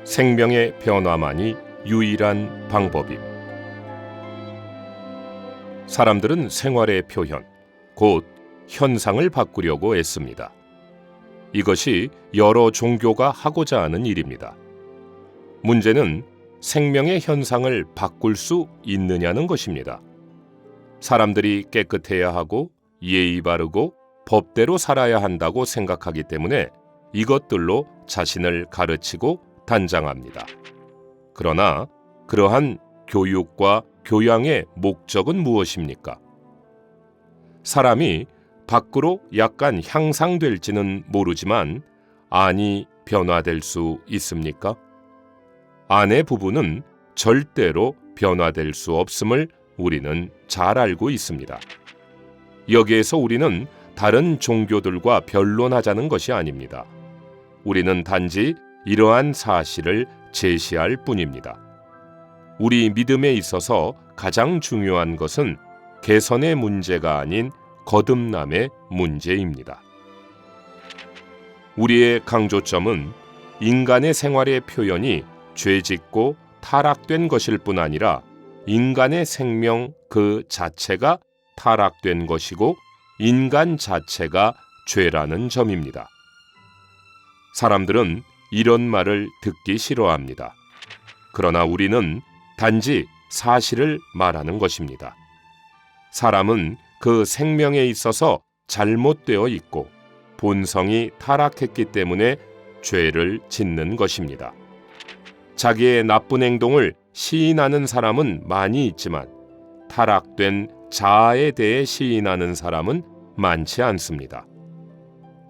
생명의 변화만이 유일한 방법임. 사람들은 생활의 표현, 곧 현상을 바꾸려고 애씁니다. 이것이 여러 종교가 하고자 하는 일입니다. 문제는 생명의 현상을 바꿀 수 있느냐는 것입니다. 사람들이 깨끗해야 하고 예의 바르고 법대로 살아야 한다고 생각하기 때문에 이것들로 자신을 가르치고 단장합니다. 그러나 그러한 교육과 교양의 목적은 무엇입니까? 사람이 밖으로 약간 향상될지는 모르지만 안이 변화될 수 있습니까? 안의 부분은 절대로 변화될 수 없음을 우리는 잘 알고 있습니다. 여기에서 우리는 다른 종교들과 변론하자는 것이 아닙니다. 우리는 단지 이러한 사실을 제시할 뿐입니다. 우리 믿음에 있어서 가장 중요한 것은 개선의 문제가 아닌 거듭남의 문제입니다. 우리의 강조점은 인간의 생활의 표현이 죄짓고 타락된 것일 뿐 아니라 인간의 생명 그 자체가 타락된 것이고 인간 자체가 죄라는 점입니다. 사람들은 이런 말을 듣기 싫어합니다. 그러나 우리는 단지 사실을 말하는 것입니다. 사람은 그 생명에 있어서 잘못되어 있고 본성이 타락했기 때문에 죄를 짓는 것입니다. 자기의 나쁜 행동을 시인하는 사람은 많이 있지만 타락된 자아에 대해 시인하는 사람은 많지 않습니다.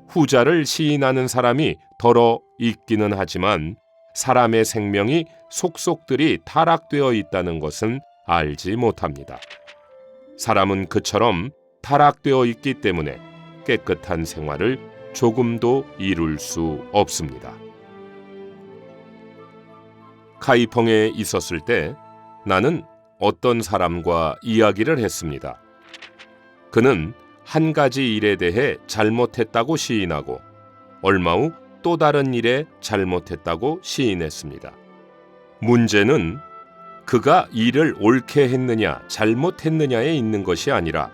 후자를 시인하는 사람이 더러 있기는 하지만 사람의 생명이 속속들이 타락되어 있다는 것은 알지 못합니다. 사람은 그처럼 타락되어 있기 때문에 깨끗한 생활을 조금도 이룰 수 없습니다. 카이펑에 있었을 때 나는 어떤 사람과 이야기를 했습니다. 그는 한 가지 일에 대해 잘못했다고 시인하고 얼마 후 또 다른 일에 잘못했다고 시인했습니다. 문제는 그가 일을 옳게 했느냐 잘못했느냐에 있는 것이 아니라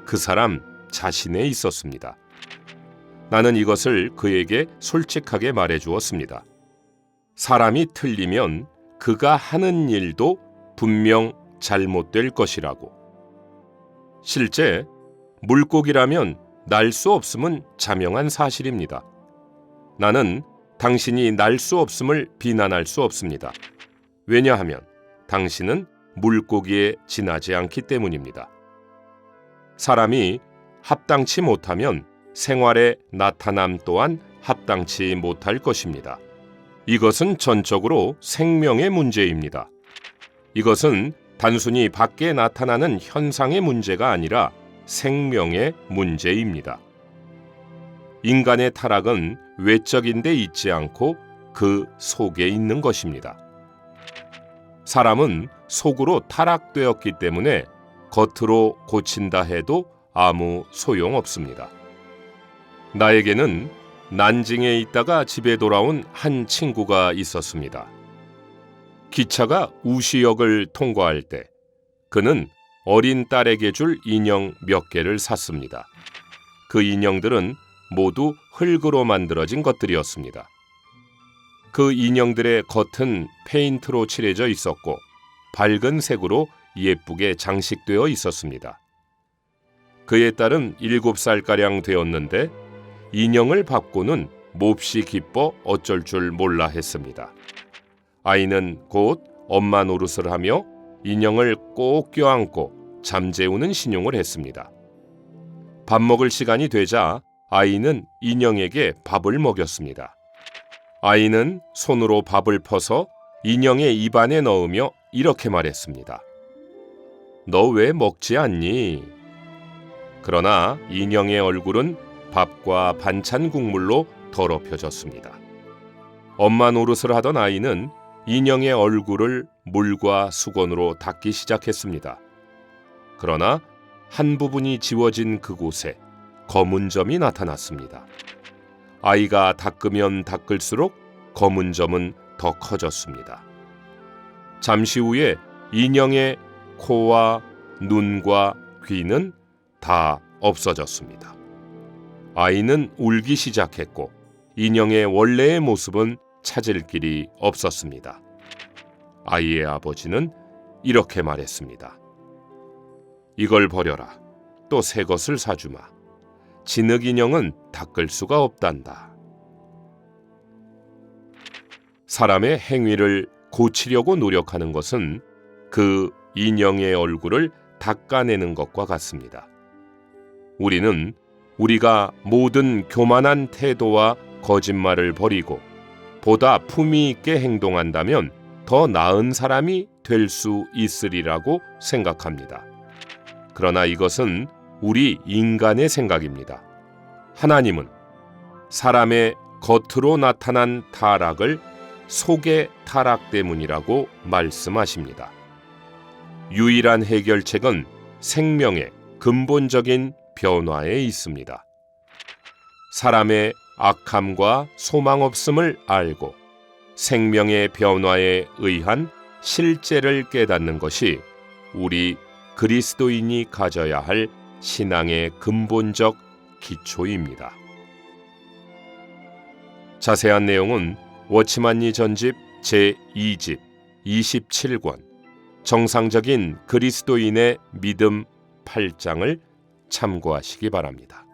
그 사람 자신에 있었습니다. 나는 이것을 그에게 솔직하게 말해 주었습니다. 사람이 틀리면 그가 하는 일도 분명 잘못될 것이라고. 실제 물고기라면 날 수 없음은 자명한 사실입니다. 나는 당신이 날 수 없음을 비난할 수 없습니다. 왜냐하면 당신은 물고기에 지나지 않기 때문입니다. 사람이 합당치 못하면 생활의 나타남 또한 합당치 못할 것입니다. 이것은 전적으로 생명의 문제입니다. 이것은 단순히 밖에 나타나는 현상의 문제가 아니라 생명의 문제입니다. 인간의 타락은 외적인 데 있지 않고 그 속에 있는 것입니다. 사람은 속으로 타락되었기 때문에 겉으로 고친다 해도 아무 소용없습니다. 나에게는 난징에 있다가 집에 돌아온 한 친구가 있었습니다. 기차가 우시역을 통과할 때 그는 어린 딸에게 줄 인형 몇 개를 샀습니다. 그 인형들은 모두 흙으로 만들어진 것들이었습니다. 그 인형들의 겉은 페인트로 칠해져 있었고 밝은 색으로 예쁘게 장식되어 있었습니다. 그의 딸은 7살가량 되었는데 인형을 받고는 몹시 기뻐 어쩔 줄 몰라 했습니다. 아이는 곧 엄마 노릇을 하며 인형을 꼭 껴안고 잠재우는 신용을 했습니다. 밥 먹을 시간이 되자 아이는 인형에게 밥을 먹였습니다. 아이는 손으로 밥을 퍼서 인형의 입안에 넣으며 이렇게 말했습니다. 너 왜 먹지 않니? 그러나 인형의 얼굴은 밥과 반찬 국물로 더럽혀졌습니다. 엄마 노릇을 하던 아이는 인형의 얼굴을 물과 수건으로 닦기 시작했습니다. 그러나 한 부분이 지워진 그곳에 검은 점이 나타났습니다. 아이가 닦으면 닦을수록 검은 점은 더 커졌습니다. 잠시 후에 인형의 코와 눈과 귀는 다 없어졌습니다. 아이는 울기 시작했고 인형의 원래의 모습은 찾을 길이 없었습니다. 아이의 아버지는 이렇게 말했습니다. 이걸 버려라. 또 새 것을 사주마. 진흙 인형은 닦을 수가 없단다. 사람의 행위를 고치려고 노력하는 것은 그 인형의 얼굴을 닦아내는 것과 같습니다. 우리는 우리가 모든 교만한 태도와 거짓말을 버리고 보다 품위 있게 행동한다면 더 나은 사람이 될 수 있으리라고 생각합니다. 그러나 이것은 우리 인간의 생각입니다. 하나님은 사람의 겉으로 나타난 타락을 속의 타락 때문이라고 말씀하십니다. 유일한 해결책은 생명의 근본적인 변화에 있습니다. 사람의 악함과 소망 없음을 알고 생명의 변화에 의한 실제를 깨닫는 것이 우리 그리스도인이 가져야 할 신앙의 근본적 기초입니다. 자세한 내용은 워치만니 전집 제2집 27권 정상적인 그리스도인의 믿음 8장을 참고하시기 바랍니다.